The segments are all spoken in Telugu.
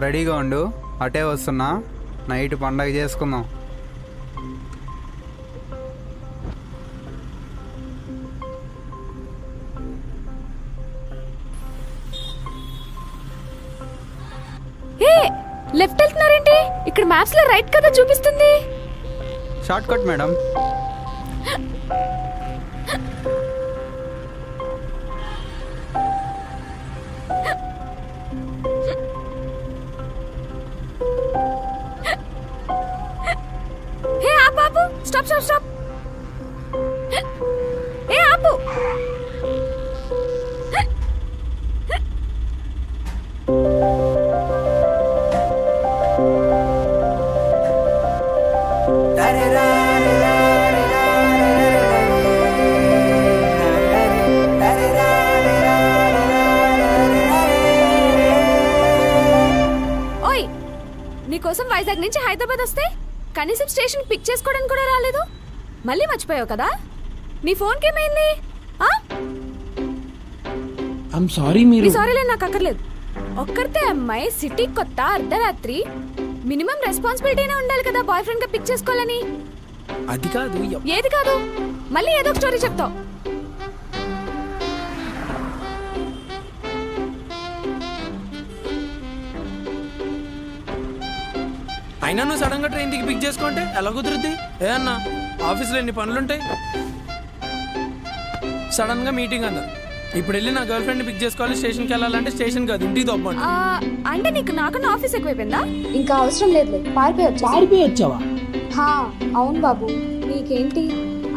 రెడీగా ఉండు, అటే వస్తున్నా. నైట్ పండగ చేసుకుందాం. లెఫ్ట్ వెళ్తున్నారేంటి? ఇక్కడ మ్యాప్స్ లో రైట్ కదా చూపిస్తుంది. Short cut madam. హే ఆపు ఆపు, స్టాప్ స్టాప్ స్టాప్. హే ఆపు. ఓయ్, నీకోసం వైజాగ్ నుంచి హైదరాబాద్ వస్తే కనీసం స్టేషన్ పిక్ చేసుకోవడానికి కూడా రాలేదు. మళ్ళీ మర్చిపోయావు కదా? నీ ఫోన్కి ఏమైంది? I'm sorry. మీరు సారీలే, నాకు అక్కర్లేదు. ఒక్కరితే అమ్మాయి, సిటీ కొత్త, అర్ధరాత్రి, మినిమం రెస్పాన్సిబిలిటీనే ఉండాలి కదా బాయ్ ఫ్రెండ్ గా పిక్ చేసుకోవాలని. అది కాదు. ఏది కాదు? మళ్ళీ ఏదో ఒక స్టోరీ చెప్తావు. అయినా నువ్వు సడన్ గా ట్రైన్ దిగి పిక్ చేసుకుంటే ఎలా కుదురుద్ది? ఏ అన్నా, ఆఫీస్లో ఎన్ని పనులుంటాయి. సడన్ గా మీటింగ్ అన్నారు. ఇప్పుడు వెళ్ళి నా గర్ల్ ఫ్రెండ్ పిక్ చేసుకోవాలి, స్టేషన్కి వెళ్ళాలంటే స్టేషన్ కాదు, ఇంటికి తప్పండి. అంటే నీకు నాకన్నా ఆఫీస్ ఎక్కువైపోయిందా? ఇంకా అవసరం లేదులే, పారిపోయి వచ్చావా? అవును బాబు, నీకేంటి?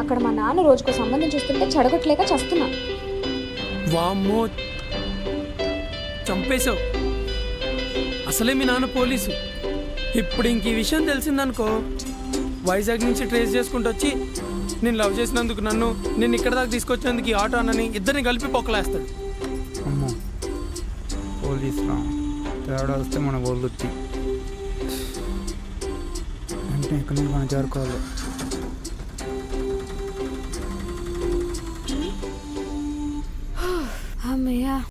అక్కడ మా నాన్న రోజుకో సంబంధం చూస్తుంటే చెడగొట్టలేక చస్తున్నా. వామ్మో, చంపేశావు. అసలే మీ నాన్న పోలీసు. ఇప్పుడు ఇంక ఈ విషయం తెలిసిందనుకో, వైజాగ్ నుంచి ట్రేస్ చేసుకుంటూ వచ్చి నేను లవ్ చేసినందుకు నేను ఇక్కడ దాకా తీసుకొచ్చినందుకు ఈ ఆటో అన్నని ఇద్దరిని కలిపి పొక్కలేస్తాడు. అమ్మో, పోలీసులా? తేడా వస్తే మన వాళ్ళు వచ్చి అంటే ఇక్కడ నుంచి మనం చేరుకోవాలి.